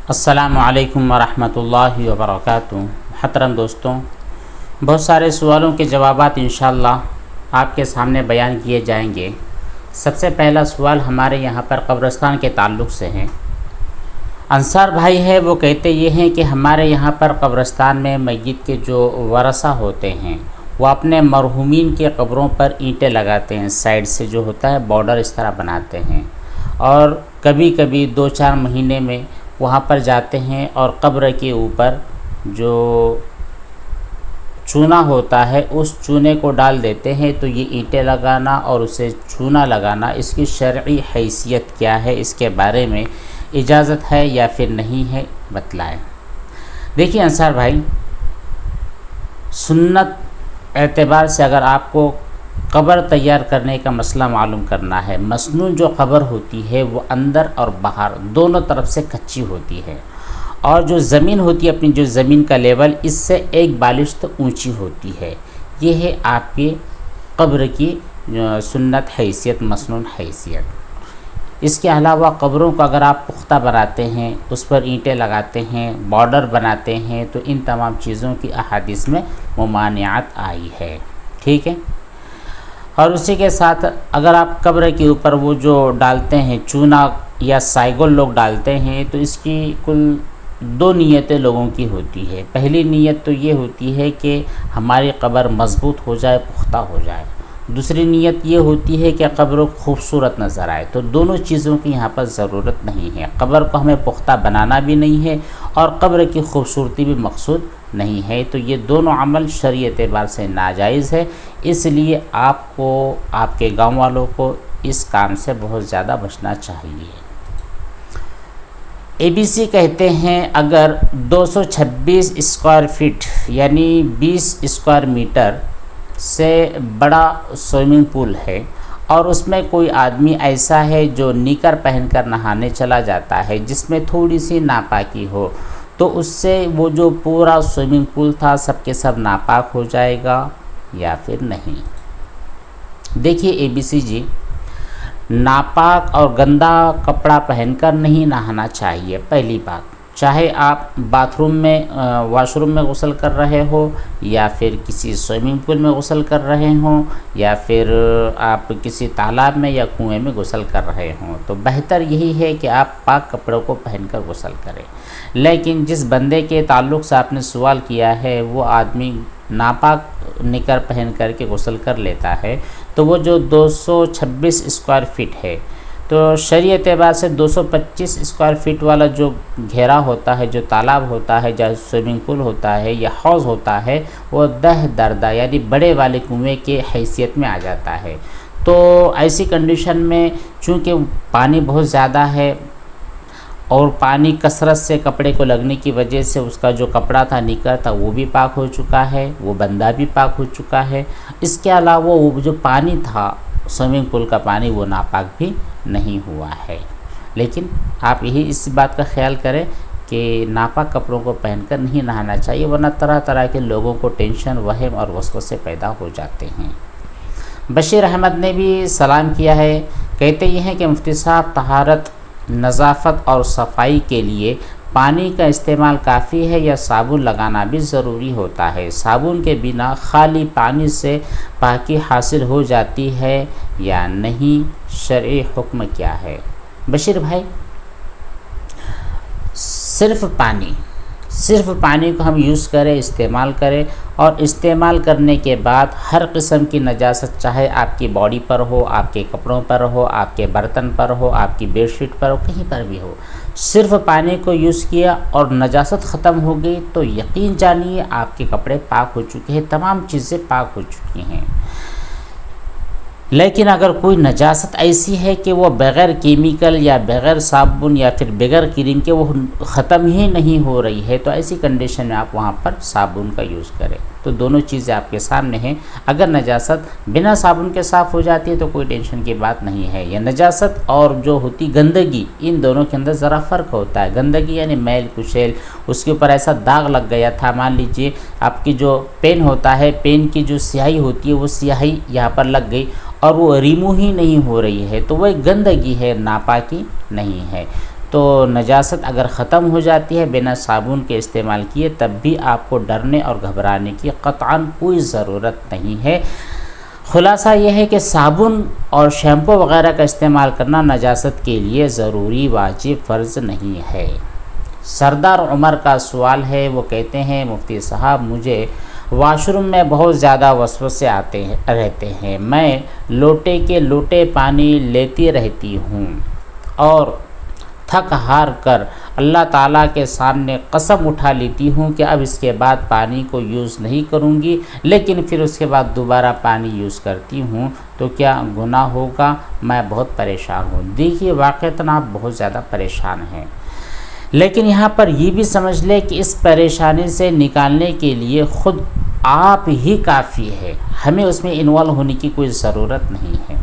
السلام علیکم ورحمۃ اللہ وبرکاتہ۔ محترم دوستوں، بہت سارے سوالوں کے جوابات انشاءاللہ آپ کے سامنے بیان کیے جائیں گے۔ سب سے پہلا سوال ہمارے یہاں پر قبرستان کے تعلق سے ہے۔ انصار بھائی ہے، وہ کہتے یہ ہیں کہ ہمارے یہاں پر قبرستان میں میت کے جو ورثہ ہوتے ہیں وہ اپنے مرحومین کے قبروں پر اینٹیں لگاتے ہیں، سائڈ سے جو ہوتا ہے بارڈر اس طرح بناتے ہیں، اور کبھی کبھی 2-4 مہینے میں وہاں پر جاتے ہیں اور قبر کے اوپر جو چونا ہوتا ہے اس چونے کو ڈال دیتے ہیں۔ تو یہ اینٹیں لگانا اور اسے چونا لگانا، اس کی شرعی حیثیت کیا ہے، اس کے بارے میں اجازت ہے یا پھر نہیں ہے، بتلائیں۔ دیکھیے انصار بھائی، سنت اعتبار سے اگر آپ کو قبر تیار کرنے کا مسئلہ معلوم کرنا ہے، مسنون جو قبر ہوتی ہے وہ اندر اور باہر دونوں طرف سے کچی ہوتی ہے، اور جو زمین ہوتی ہے اپنی جو زمین کا لیول اس سے 1 بالشت اونچی ہوتی ہے۔ یہ ہے آپ کی قبر کی سنت حیثیت، مسنون حیثیت۔ اس کے علاوہ قبروں کو اگر آپ پختہ بناتے ہیں، اس پر اینٹیں لگاتے ہیں، بارڈر بناتے ہیں، تو ان تمام چیزوں کی احادیث میں ممانعت آئی ہے، ٹھیک ہے۔ اور اسی کے ساتھ اگر آپ قبر کے اوپر وہ جو ڈالتے ہیں چونا یا سائگل لوگ ڈالتے ہیں، تو اس کی کل 2 نیتیں لوگوں کی ہوتی ہے۔ پہلی نیت تو یہ ہوتی ہے کہ ہماری قبر مضبوط ہو جائے، پختہ ہو جائے۔ دوسری نیت یہ ہوتی ہے کہ قبر خوبصورت نظر آئے۔ تو دونوں چیزوں کی یہاں پر ضرورت نہیں ہے۔ قبر کو ہمیں پختہ بنانا بھی نہیں ہے اور قبر کی خوبصورتی بھی مقصود نہیں ہے۔ تو یہ دونوں عمل شرعی اعتبار سے ناجائز ہے، اس لیے آپ کو، آپ کے گاؤں والوں کو اس کام سے بہت زیادہ بچنا چاہیے۔ ABC کہتے ہیں اگر 226 اسکوائر فٹ یعنی 20 اسکوائر میٹر سے بڑا سوئمنگ پول ہے اور اس میں کوئی آدمی ایسا ہے جو نیکر پہن کر نہانے چلا جاتا ہے جس میں تھوڑی سی ناپاکی ہو، تو اس سے وہ جو پورا سوئمنگ پول تھا سب کے سب ناپاک ہو جائے گا یا پھر نہیں؟ دیکھیے ABC جی، ناپاک اور گندا کپڑا پہن کر نہیں نہانا چاہیے۔ پہلی بات، چاہے آپ باتھ روم میں، واش روم میں غسل کر رہے ہو، یا پھر کسی سوئمنگ پول میں غسل کر رہے ہوں، یا پھر آپ کسی تالاب میں یا کنویں میں غسل کر رہے ہوں، تو بہتر یہی ہے کہ آپ پاک کپڑوں کو پہن کر غسل کریں۔ لیکن جس بندے کے تعلق سے آپ نے سوال کیا ہے وہ آدمی ناپاک نکر پہن کر کے غسل کر لیتا ہے، تو وہ جو 226 اسکوائر فٹ ہے، تو شرعی اعتبار سے 225 اسکوائر فٹ والا جو گھیرا ہوتا ہے، جو تالاب ہوتا ہے، جو سوئمنگ پول ہوتا ہے یا حوض ہوتا ہے، وہ 10 دردہ یعنی بڑے والے کنویں کے حیثیت میں آ جاتا ہے۔ تو ایسی کنڈیشن میں چونکہ پانی بہت زیادہ ہے اور پانی کثرت سے کپڑے کو لگنے کی وجہ سے اس کا جو کپڑا تھا، نیکر تھا، وہ بھی پاک ہو چکا ہے، وہ بندہ بھی پاک ہو چکا ہے۔ اس کے علاوہ وہ جو پانی تھا سوئمنگ پول کا پانی، وہ ناپاک بھی نہیں ہوا ہے۔ لیکن آپ یہی اس بات کا خیال کریں کہ ناپاک کپڑوں کو پہن کر نہیں نہانا چاہیے، ورنہ طرح طرح کے لوگوں کو ٹینشن، وہم اور وسوسے پیدا ہو جاتے ہیں۔ بشیر احمد نے بھی سلام کیا ہے، کہتے یہ ہیں کہ مفتی صاحب، طہارت، نظافت اور صفائی کے لیے پانی کا استعمال کافی ہے یا صابن لگانا بھی ضروری ہوتا ہے؟ صابن کے بنا خالی پانی سے پاکی حاصل ہو جاتی ہے یا نہیں؟ شرعی حکم کیا ہے؟ بشیر بھائی، صرف پانی کو ہم یوز کریں، استعمال کریں، اور استعمال کرنے کے بعد ہر قسم کی نجاست، چاہے آپ کی باڈی پر ہو، آپ کے کپڑوں پر ہو، آپ کے برتن پر ہو، آپ کی بیڈ شیٹ پر ہو، کہیں پر بھی ہو، صرف پانی کو یوز کیا اور نجاست ختم ہو گئی تو یقین جانیے آپ کے کپڑے پاک ہو چکے ہیں، تمام چیزیں پاک ہو چکی ہیں۔ لیکن اگر کوئی نجاست ایسی ہے کہ وہ بغیر کیمیکل یا بغیر صابن یا پھر بغیر کریم کے وہ ختم ہی نہیں ہو رہی ہے، تو ایسی کنڈیشن میں آپ وہاں پر صابن کا یوز کریں۔ تو دونوں چیزیں آپ کے سامنے ہیں۔ اگر نجاست بنا صابن کے صاف ہو جاتی ہے تو کوئی ٹینشن کی بات نہیں ہے۔ یا نجاست اور جو ہوتی گندگی، ان دونوں کے اندر ذرا فرق ہوتا ہے۔ گندگی یعنی میل کچیل، اس کے اوپر ایسا داغ لگ گیا تھا، مان لیجئے آپ کی جو پین ہوتا ہے، پین کی جو سیاہی ہوتی ہے، وہ سیاہی یہاں پر لگ گئی اور وہ ریمو ہی نہیں ہو رہی ہے، تو وہ ایک گندگی ہے، ناپاکی نہیں ہے۔ تو نجاست اگر ختم ہو جاتی ہے بنا صابن کے استعمال کیے تب بھی آپ کو ڈرنے اور گھبرانے کی قطعاً کوئی ضرورت نہیں ہے۔ خلاصہ یہ ہے کہ صابن اور شیمپو وغیرہ کا استعمال کرنا نجاست کے لیے ضروری واجب فرض نہیں ہے۔ سردار عمر کا سوال ہے، وہ کہتے ہیں مفتی صاحب مجھے واش روم میں بہت زیادہ وسوسے آتے رہتے ہیں، میں لوٹے کے لوٹے پانی لیتی رہتی ہوں اور تھک ہار کر اللہ تعالیٰ کے سامنے قسم اٹھا لیتی ہوں کہ اب اس کے بعد پانی کو یوز نہیں کروں گی، لیکن پھر اس کے بعد دوبارہ پانی یوز کرتی ہوں، تو کیا گناہ ہوگا؟ میں بہت پریشان ہوں۔ دیکھیے واقعتاً آپ بہت زیادہ پریشان ہیں، لیکن یہاں پر یہ بھی سمجھ لیں کہ اس پریشانی سے نکالنے کے لیے خود آپ ہی کافی ہے، ہمیں اس میں انوالو ہونے کی کوئی ضرورت نہیں ہے۔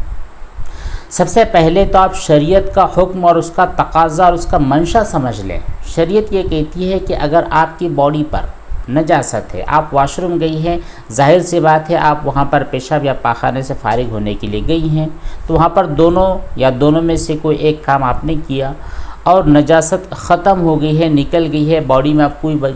سب سے پہلے تو آپ شریعت کا حکم اور اس کا تقاضا اور اس کا منشا سمجھ لیں۔ شریعت یہ کہتی ہے کہ اگر آپ کی باڈی پر نجاست ہے، آپ واش روم گئی ہیں، ظاہر سی بات ہے آپ وہاں پر پیشاب یا پاخانے سے فارغ ہونے کے لیے گئی ہیں، تو وہاں پر دونوں میں سے کوئی ایک کام آپ نے کیا اور نجاست ختم ہو گئی ہے، نکل گئی ہے، باڈی میں اب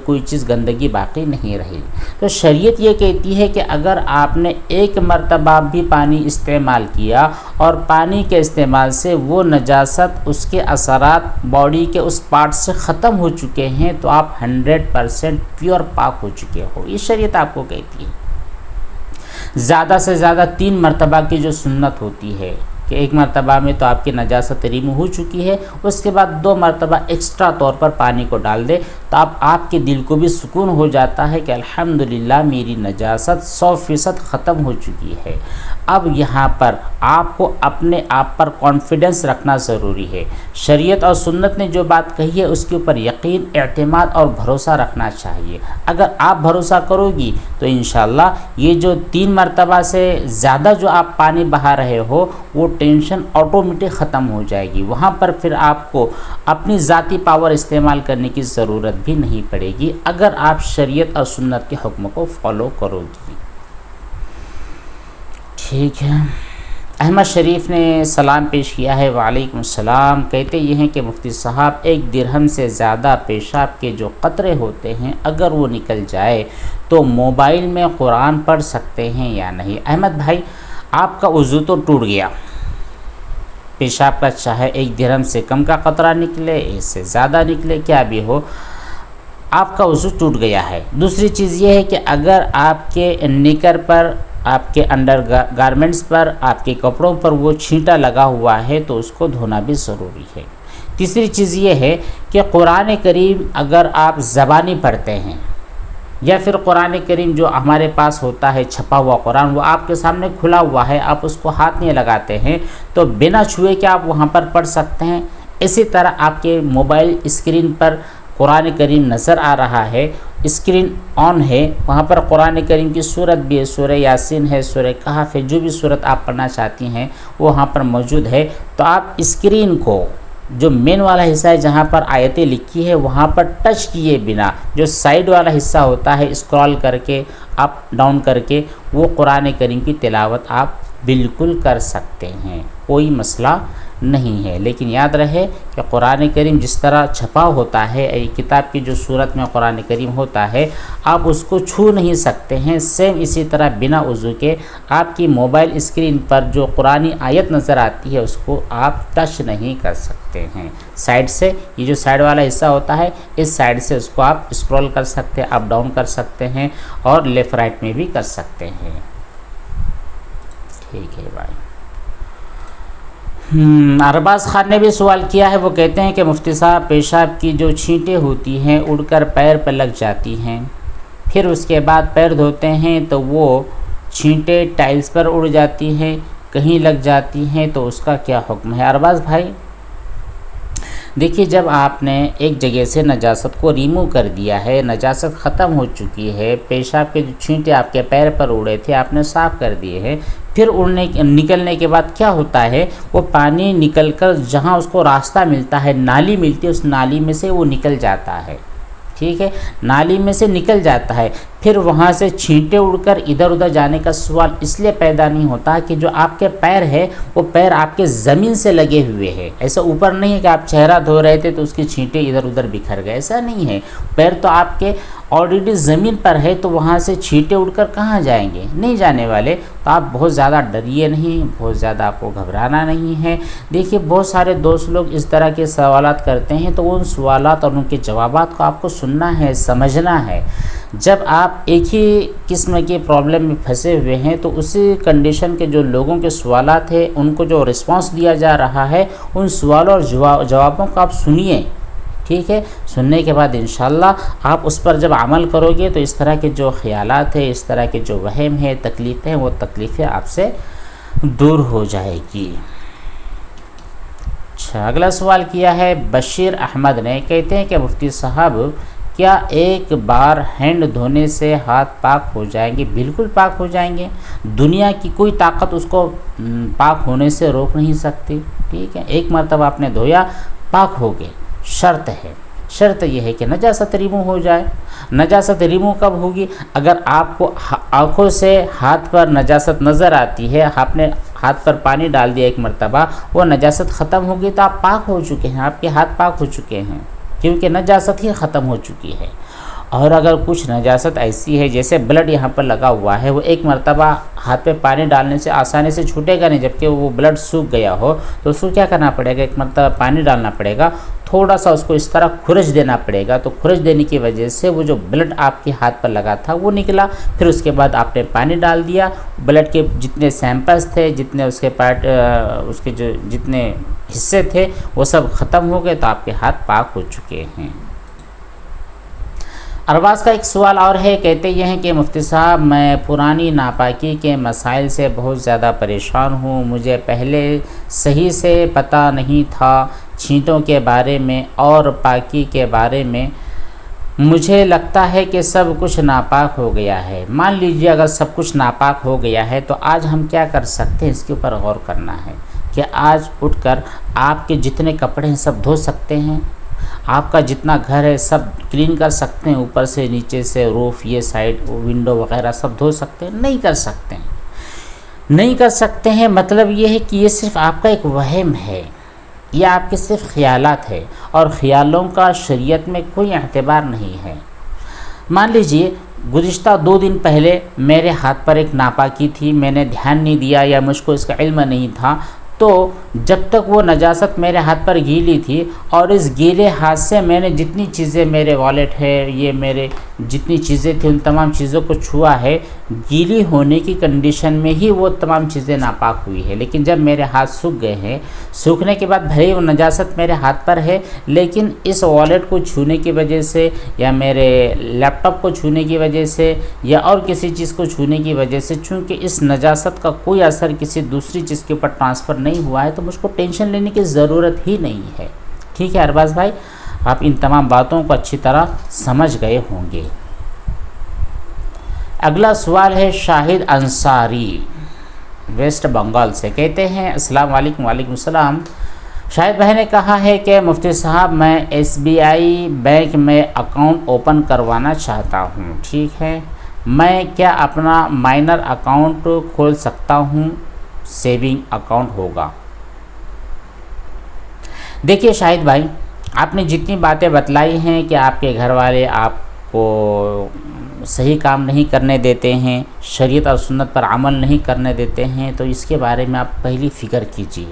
کوئی چیز گندگی باقی نہیں رہی، تو شریعت یہ کہتی ہے کہ اگر آپ نے ایک مرتبہ بھی پانی استعمال کیا اور پانی کے استعمال سے وہ نجاست، اس کے اثرات باڈی کے اس پارٹ سے ختم ہو چکے ہیں، تو آپ 100% پیور پاک ہو چکے ہو، یہ شریعت آپ کو کہتی ہے۔ زیادہ سے زیادہ 3 مرتبہ کی جو سنت ہوتی ہے کہ ایک مرتبہ میں تو آپ کی نجاست ریمو ہو چکی ہے، اس کے بعد 2 مرتبہ ایکسٹرا طور پر پانی کو ڈال دے، تو آپ کے دل کو بھی سکون ہو جاتا ہے کہ الحمدللہ میری نجاست 100% ختم ہو چکی ہے۔ اب یہاں پر آپ کو اپنے آپ پر کانفیڈنس رکھنا ضروری ہے۔ شریعت اور سنت نے جو بات کہی ہے اس کے اوپر یقین، اعتماد اور بھروسہ رکھنا چاہیے۔ اگر آپ بھروسہ کرو گی تو انشاءاللہ یہ جو 3 مرتبہ سے زیادہ جو آپ پانی بہا رہے ہو وہ ٹینشن آٹومیٹک ختم ہو جائے گی، وہاں پر پھر آپ کو اپنی ذاتی پاور استعمال کرنے کی ضرورت بھی نہیں پڑے گی اگر آپ شریعت اور سنت کے حکم کو فالو کرو گی۔ ٹھیک ہے، احمد شریف نے سلام پیش کیا ہے، وعلیکم السلام۔ کہتے یہ ہیں کہ مفتی صاحب 1 درہم سے زیادہ پیشاب کے جو قطرے ہوتے ہیں اگر وہ نکل جائے تو موبائل میں قرآن پڑھ سکتے ہیں یا نہیں؟ احمد بھائی آپ کا وضو تو ٹوٹ گیا، پیشاب کا چاہے 1 درہم سے کم کا قطرہ نکلے، اس سے زیادہ نکلے، کیا بھی ہو، آپ کا وضو ٹوٹ گیا ہے۔ دوسری چیز یہ ہے کہ اگر آپ کے نکر پر، آپ کے انڈر گارمنٹس پر، آپ کے کپڑوں پر وہ چھینٹا لگا ہوا ہے تو اس کو دھونا بھی ضروری ہے۔ تیسری چیز یہ ہے کہ قرآن کریم اگر آپ زبانی پڑھتے ہیں یا پھر قرآن کریم جو ہمارے پاس ہوتا ہے چھپا ہوا قرآن، وہ آپ کے سامنے کھلا ہوا ہے، آپ اس کو ہاتھ نہیں لگاتے ہیں تو بنا چھوئے کے آپ وہاں پر پڑھ سکتے ہیں۔ اسی طرح آپ کے موبائل اسکرین پر قرآن کریم نظر آ رہا ہے، اسکرین آن ہے، وہاں پر قرآن کریم کی صورت بھی ہے، سورہ یاسین ہے، سورہ کہف ہے، جو بھی صورت آپ پڑھنا چاہتی ہیں وہ وہاں پر موجود ہے، تو آپ اسکرین کو جو مین والا حصہ ہے جہاں پر آیتیں لکھی ہے وہاں پر ٹچ کیے بنا جو سائیڈ والا حصہ ہوتا ہے اسکرال کر کے اپ ڈاؤن کر کے وہ قرآن کریم کی تلاوت آپ بالکل کر سکتے ہیں، کوئی مسئلہ نہیں ہے۔ لیکن یاد رہے کہ قرآن کریم جس طرح چھپا ہوتا ہے، کتاب کی جو صورت میں قرآن کریم ہوتا ہے آپ اس کو چھو نہیں سکتے ہیں، سیم اسی طرح بنا وضو کے آپ کی موبائل اسکرین پر جو قرآنی آیت نظر آتی ہے اس کو آپ ٹچ نہیں کر سکتے ہیں۔ سائیڈ سے، یہ جو سائیڈ والا حصہ ہوتا ہے اس سائیڈ سے اس کو آپ اسکرول کر سکتے ہیں، اپ ڈاؤن کر سکتے ہیں اور لیفٹ رائٹ میں بھی کر سکتے ہیں۔ ٹھیک ہے بھائی۔ ارباز خان نے بھی سوال کیا ہے، وہ کہتے ہیں کہ مفتی صاحب پیشاب کی جو چھینٹیں ہوتی ہیں اڑ کر پیر پر لگ جاتی ہیں، پھر اس کے بعد پیر دھوتے ہیں تو وہ چھینٹیں ٹائلز پر اڑ جاتی ہیں، کہیں لگ جاتی ہیں، تو اس کا کیا حکم ہے؟ ارباز بھائی دیکھیے، جب آپ نے ایک جگہ سے نجاست کو ریمو کر دیا ہے، نجاست ختم ہو چکی ہے، پیشاب کے جو چھینٹے آپ کے پیر پر اڑے تھے آپ نے صاف کر دیے ہیں، پھر نکلنے کے بعد کیا ہوتا ہے، وہ پانی نکل کر جہاں اس کو راستہ ملتا ہے، نالی ملتی ہے، اس نالی میں سے وہ نکل جاتا ہے، ٹھیک ہے، نالی میں سے نکل جاتا ہے، پھر پھر وہاں سے چھینٹے اڑ کر ادھر ادھر جانے کا سوال اس لیے پیدا نہیں ہوتا کہ جو آپ کے پیر ہے وہ پیر آپ کے زمین سے لگے ہوئے ہیں. ایسا اوپر نہیں ہے کہ آپ چہرہ دھو رہے تھے تو اس کی چھینٹے ادھر ادھر بکھر گئے, ایسا نہیں ہے. پیر تو آپ کے آلریڈی زمین پر ہے, تو وہاں سے چھینٹے اڑ کر کہاں جائیں گے, نہیں جانے والے. تو آپ بہت زیادہ ڈریے نہیں, بہت زیادہ آپ کو گھبرانا نہیں ہے. دیکھیے بہت سارے دوست لوگ اس طرح کے سوالات کرتے ہیں, تو ان سوالات اور ان کے جوابات کو آپ کو سننا ہے, سمجھنا ہے. جب آپ ایک ہی قسم کے پرابلم میں پھنسے ہوئے ہیں تو اسی کنڈیشن کے جو لوگوں کے سوالات ہیں ان کو جو رسپانس دیا جا رہا ہے, ان سوالوں اور جوابوں کو آپ سنیے, ٹھیک ہے. سننے کے بعد انشاءاللہ آپ اس پر جب عمل کرو گے تو اس طرح کے جو خیالات ہیں, اس طرح کے جو وہم ہے, تکلیفیں, وہ تکلیفیں آپ سے دور ہو جائے گی. اچھا, اگلا سوال کیا ہے بشیر احمد نے, کہتے ہیں کہ مفتی صاحب کیا ایک بار ہینڈ دھونے سے ہاتھ پاک ہو جائیں گے؟ بالکل پاک ہو جائیں گے. دنیا کی کوئی طاقت اس کو پاک ہونے سے روک نہیں سکتی, ٹھیک ہے. ایک مرتبہ آپ نے دھویا, پاک ہو گئے. شرط ہے, شرط یہ ہے کہ نجاست ریمو ہو جائے. نجاست ریمو کب ہوگی؟ اگر آپ کو آنکھوں سے ہاتھ پر نجاست نظر آتی ہے, آپ نے ہاتھ پر پانی ڈال دیا ایک مرتبہ, وہ نجاست ختم ہوگی تو آپ پاک ہو چکے ہیں, آپ کے ہاتھ پاک ہو چکے ہیں, کیونکہ نجاست ہی ختم ہو چکی ہے. اور اگر کچھ نجاست ایسی ہے جیسے بلڈ یہاں پر لگا ہوا ہے, وہ ایک مرتبہ ہاتھ پہ پانی ڈالنے سے آسانی سے چھوٹے گا نہیں, جبکہ وہ بلڈ سوکھ گیا ہو تو اس کو کیا کرنا پڑے گا, ایک مرتبہ پانی ڈالنا پڑے گا, تھوڑا سا اس کو اس طرح کھرچ دینا پڑے گا. تو کھرچ دینے کی وجہ سے وہ جو بلڈ آپ کے ہاتھ پر لگا تھا وہ نکلا. پھر اس کے بعد آپ نے پانی ڈال دیا, بلڈ کے جتنے سیمپلس تھے, جتنے اس کے پارٹ, اس کے جو جتنے حصے تھے وہ سب ختم ہو گئے, تو آپ کے ہاتھ پاک ہو چکے ہیں. ارباز کا ایک سوال اور ہے, کہتے یہ ہیں کہ مفتی صاحب میں پرانی ناپاکی کے مسائل سے بہت زیادہ پریشان ہوں. مجھے پہلے صحیح سے پتہ نہیں تھا چھینٹوں کے بارے میں اور پاکی کے بارے میں. مجھے لگتا ہے کہ سب کچھ ناپاک ہو گیا ہے. مان لیجئے اگر سب کچھ ناپاک ہو گیا ہے تو آج ہم کیا کر سکتے ہیں, اس کے اوپر غور کرنا ہے. کہ آج اٹھ کر آپ کے جتنے کپڑے ہیں سب دھو سکتے ہیں, آپ کا جتنا گھر ہے سب کلین کر سکتے ہیں, اوپر سے نیچے سے, روف, یہ سائڈ, ونڈو وغیرہ سب دھو سکتے ہیں؟ نہیں کر سکتے ہیں, نہیں کر سکتے ہیں. مطلب یہ ہے کہ یہ صرف آپ کا ایک وہم ہے, یہ آپ کے صرف خیالات ہے, اور خیالوں کا شریعت میں کوئی اعتبار نہیں ہے. مان لیجئے گزشتہ 2 دن پہلے میرے ہاتھ پر ایک ناپاکی تھی, میں نے دھیان نہیں دیا یا مجھ کو اس کا علم نہیں تھا, تو جب تک وہ نجاست میرے ہاتھ پر گیلی تھی, اور اس گیلے ہاتھ سے میں نے جتنی چیزیں, میرے والیٹ ہے, یہ میرے جتنی چیزیں تھیں ان تمام چیزوں کو چھوا ہے, گیلی ہونے کی کنڈیشن میں ہی وہ تمام چیزیں ناپاک ہوئی ہے. لیکن جب میرے ہاتھ سوکھ گئے ہیں, سوکھنے کے بعد بھلے وہ نجاست میرے ہاتھ پر ہے, لیکن اس والیٹ کو چھونے کی وجہ سے, یا میرے لیپ ٹاپ کو چھونے کی وجہ سے, یا اور کسی چیز کو چھونے کی وجہ سے, چونکہ اس نجاست کا کوئی اثر کسی دوسری چیز کے اوپر ٹرانسفر نہیں ہوا ہے, تو مجھ کو ٹینشن لینے کی ضرورت ہی نہیں ہے. ٹھیک ہے ارباز بھائی, آپ ان تمام باتوں کو اچھی طرح سمجھ گئے ہوں گے. اگلا سوال ہے شاہد انصاری ویسٹ بنگال سے, کہتے ہیں السلام علیکم. وعلیکم السلام. شاہد بھائی نے کہا ہے کہ مفتی صاحب میں SBI بینک میں اکاؤنٹ اوپن کروانا چاہتا ہوں, ٹھیک ہے, میں کیا اپنا مائنر اکاؤنٹ کھول سکتا ہوں, سیونگ اکاؤنٹ ہوگا؟ دیکھیے شاہد بھائی, آپ نے جتنی باتیں بتلائی ہیں کہ آپ کے گھر والے آپ کو صحیح کام نہیں کرنے دیتے ہیں, شریعت اور سنت پر عمل نہیں کرنے دیتے ہیں, تو اس کے بارے میں آپ پہلی فکر کیجئے.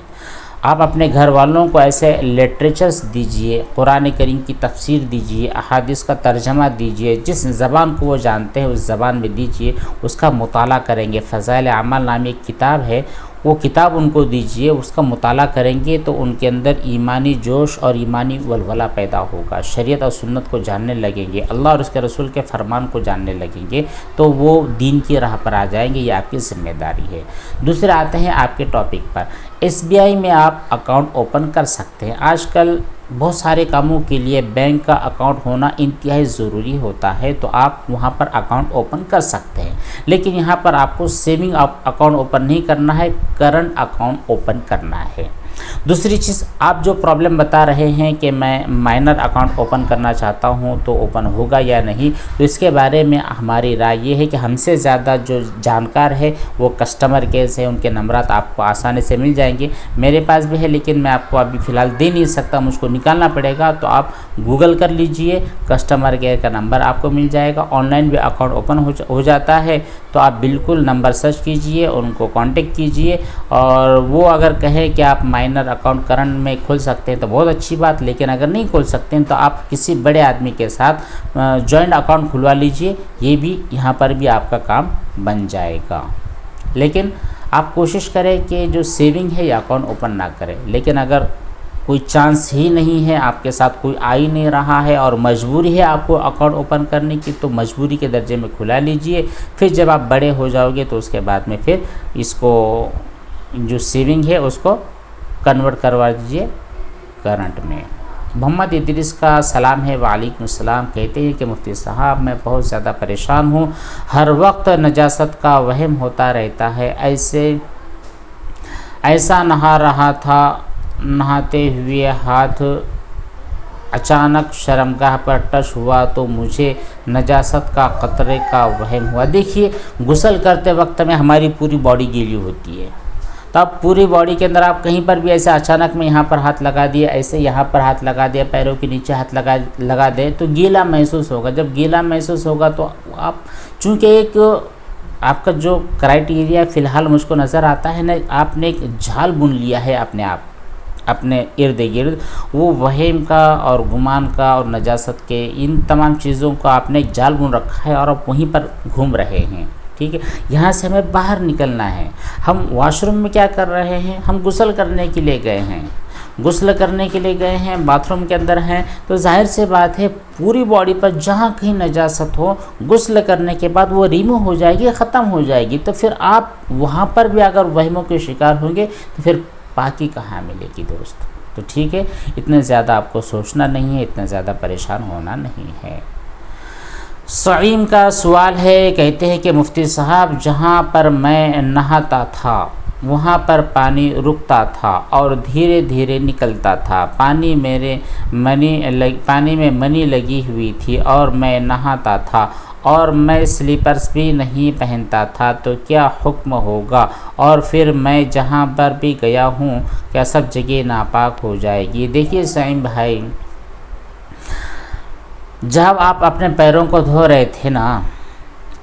آپ اپنے گھر والوں کو ایسے لٹریچرز دیجئے, قرآن کریم کی تفسیر دیجئے, احادیث کا ترجمہ دیجئے, جس زبان کو وہ جانتے ہیں اس زبان میں دیجئے, اس کا مطالعہ کریں گے. فضائل اعمال نامی ایک کتاب ہے, وہ کتاب ان کو دیجئے, اس کا مطالعہ کریں گے تو ان کے اندر ایمانی جوش اور ایمانی ولولہ پیدا ہوگا, شریعت اور سنت کو جاننے لگیں گے, اللہ اور اس کے رسول کے فرمان کو جاننے لگیں گے, تو وہ دین کی راہ پر آ جائیں گے. یہ آپ کی ذمہ داری ہے. دوسرے آتے ہیں آپ کے ٹاپک پر. SBI میں آپ اکاؤنٹ اوپن کر سکتے ہیں. آج کل بہت سارے کاموں کے لیے بینک کا اکاؤنٹ ہونا انتہائی ضروری ہوتا ہے, تو آپ وہاں پر اکاؤنٹ اوپن کر سکتے ہیں. لیکن یہاں پر آپ کو سیونگ اکاؤنٹ اوپن نہیں کرنا ہے, کرنٹ اکاؤنٹ اوپن کرنا ہے. دوسری چیز، آپ جو پرابلم بتا رہے ہیں کہ میں مائنر اکاؤنٹ اوپن کرنا چاہتا ہوں تو اوپن ہوگا یا نہیں، تو اس کے بارے میں ہماری رائے یہ ہے کہ ہم سے زیادہ جو جانکار ہے وہ کسٹمر کیئر ہے، ان کے نمبرات آپ کو آسانی سے مل جائیں گے۔ میرے پاس بھی ہے لیکن میں آپ کو ابھی فی الحال دے نہیں سکتا، مجھ کو نکالنا پڑے گا، تو آپ گوگل کر لیجئے، کسٹمر کیئر کا نمبر آپ کو مل جائے گا۔ آن لائن بھی اکاؤنٹ اوپن ہو جاتا ہے، تو آپ بالکل نمبر سرچ کیجئے، ان کو کانٹیکٹ کیجئے، اور وہ اگر کہیں کہ آپ مائنر اکاؤنٹ کرنٹ میں کھول سکتے ہیں تو بہت اچھی بات، لیکن اگر نہیں کھول سکتے ہیں تو آپ کسی بڑے آدمی کے ساتھ جوائنٹ اکاؤنٹ کھلوا لیجئے، یہ بھی یہاں پر بھی آپ کا کام بن جائے گا۔ لیکن آپ کوشش کریں کہ جو سیونگ ہے یہ اکاؤنٹ اوپن نہ کریں، لیکن اگر کوئی چانس ہی نہیں ہے، آپ کے ساتھ کوئی آ ہی نہیں رہا ہے اور مجبوری ہے آپ کو اکاؤنٹ اوپن کرنے کی، تو مجبوری کے درجے میں کھلا لیجئے۔ پھر جب آپ بڑے ہو جاؤ گے تو اس کے بعد میں پھر اس کو جو سیونگ ہے اس کو کنورٹ کروا دیجئے کرنٹ میں۔ محمد ادریس کا سلام ہے، وعلیکم السلام، کہتے ہیں کہ مفتی صاحب میں بہت زیادہ پریشان ہوں، ہر وقت نجاست کا وہم ہوتا رہتا ہے، ایسا نہا رہا تھا، نہاتے ہوئے ہاتھ اچانک شرمگاہ پر ٹچ ہوا تو مجھے نجاست کا قطرے کا وہم ہوا۔ دیکھیے، غسل کرتے وقت میں ہماری پوری باڈی گیلی ہوتی ہے، تو اب پوری باڈی کے اندر آپ کہیں پر بھی ایسے اچانک میں یہاں پر ہاتھ لگا دیا، ایسے یہاں پر ہاتھ لگا دیا، پیروں کے نیچے ہاتھ لگا دے تو گیلا محسوس ہوگا۔ جب گیلا محسوس ہوگا تو آپ، چونکہ ایک آپ کا جو کرائٹیریا فی الحال مجھ کو نظر آتا ہے نا، آپ نے ایک جھال بن لیا ہے اپنے ارد گرد، وہ وہم کا اور گمان کا اور نجاست کے ان تمام چیزوں کا آپ نے ایک جال بن رکھا ہے اور آپ وہیں پر گھوم رہے ہیں، ٹھیک ہے۔ یہاں سے ہمیں باہر نکلنا ہے۔ ہم واش روم میں کیا کر رہے ہیں؟ ہم غسل کرنے کے لیے گئے ہیں، باتھ روم کے اندر ہیں، تو ظاہر سے بات ہے پوری باڈی پر جہاں کہیں نجاست ہو، غسل کرنے کے بعد وہ ریمو ہو جائے گی، ختم ہو جائے گی، تو پھر آپ وہاں پر بھی اگر وہموں کے شکار ہوں گے تو پھر پاکی کہاں ملے گی دوست؟ تو ٹھیک ہے، اتنے زیادہ آپ کو سوچنا نہیں ہے، اتنا زیادہ پریشان ہونا نہیں ہے۔ سعیم کا سوال ہے، کہتے ہیں کہ مفتی صاحب جہاں پر میں نہاتا تھا وہاں پر پانی رکتا تھا اور دھیرے دھیرے نکلتا تھا، پانی میں منی لگی ہوئی تھی اور میں نہاتا تھا اور میں سلیپرز بھی نہیں پہنتا تھا، تو کیا حکم ہوگا؟ اور پھر میں جہاں پر بھی گیا ہوں کیا سب جگہ ناپاک ہو جائے گی؟ دیکھیے سعیم بھائی، جب آپ اپنے پیروں کو دھو رہے تھے نا،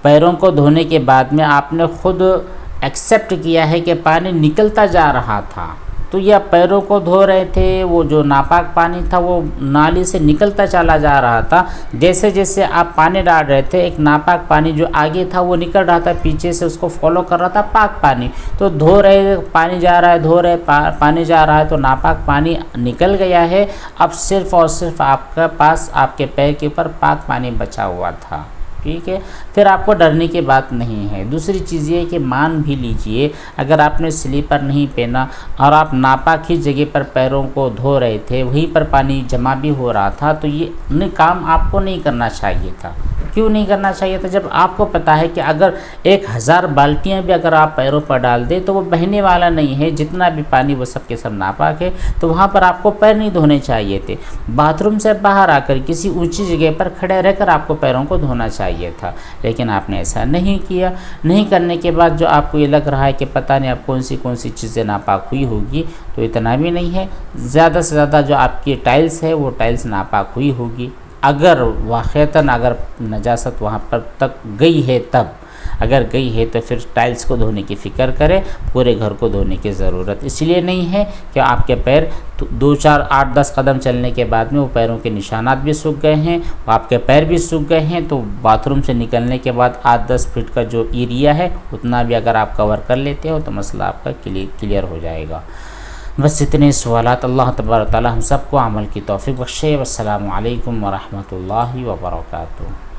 پیروں کو دھونے کے بعد میں آپ نے خود ایکسیپٹ کیا ہے کہ پانی نکلتا جا رہا تھا، تو یہ پیروں کو دھو رہے تھے، وہ جو ناپاک پانی تھا وہ نالی سے نکلتا چلا جا رہا تھا، جیسے جیسے آپ پانی ڈال رہے تھے ایک ناپاک پانی جو آگے تھا وہ نکل رہا تھا، پیچھے سے اس کو فالو کر رہا تھا پاک پانی، تو دھو رہے پانی جا رہا ہے، دھو رہے پانی جا رہا ہے، تو ناپاک پانی نکل گیا ہے، اب صرف اور صرف آپ کے پاس آپ کے پیر کے اوپر پاک پانی بچا ہوا تھا، ٹھیک ہے، پھر آپ کو ڈرنے کی بات نہیں ہے۔ دوسری چیز یہ کہ مان بھی لیجئے اگر آپ نے سلیپر نہیں پہنا اور آپ ناپاک ہی جگہ پر پیروں کو دھو رہے تھے، وہیں پر پانی جمع بھی ہو رہا تھا، تو یہ کام آپ کو نہیں کرنا چاہیے تھا۔ کیوں نہیں کرنا چاہیے تھا؟ جب آپ کو پتا ہے کہ اگر 1000 بالٹیاں بھی اگر آپ پیروں پر ڈال دیں تو وہ بہنے والا نہیں ہے، جتنا بھی پانی وہ سب کے سب ناپاک ہے، تو وہاں پر آپ کو پیر نہیں دھونے چاہیے تھے، باتھ روم سے باہر آ کر کسی اونچی جگہ پر کھڑے رہ کر آپ کو پیروں کو دھونا چاہیے تھا، لیکن آپ نے ایسا نہیں کیا۔ نہیں کرنے کے بعد جو آپ کو یہ لگ رہا ہے کہ پتہ نہیں اب کون سی چیزیں ناپاک ہوئی ہوگی، تو اتنا بھی نہیں ہے، زیادہ سے زیادہ جو آپ کی ٹائلز ہے وہ ٹائلز ناپاک ہوئی ہوگی، اگر واقعتاً اگر نجاست وہاں پر تک گئی ہے، تب اگر گئی ہے تو پھر ٹائلز کو دھونے کی فکر کریں، پورے گھر کو دھونے کی ضرورت اس لیے نہیں ہے کہ آپ کے پیر 2 4 8 10 قدم چلنے کے بعد میں وہ پیروں کے نشانات بھی سوکھ گئے ہیں، آپ کے پیر بھی سوکھ گئے ہیں، تو باتھ روم سے نکلنے کے بعد 8 10 فٹ کا جو ایریا ہے اتنا بھی اگر آپ کور کر لیتے ہو تو مسئلہ آپ کا کلیئر ہو جائے گا۔ بس اتنے سوالات، اللہ تبارک و تعالی ہم سب کو عمل کی توفیق بخشے۔ والسلام علیکم ورحمۃ اللہ وبرکاتہ۔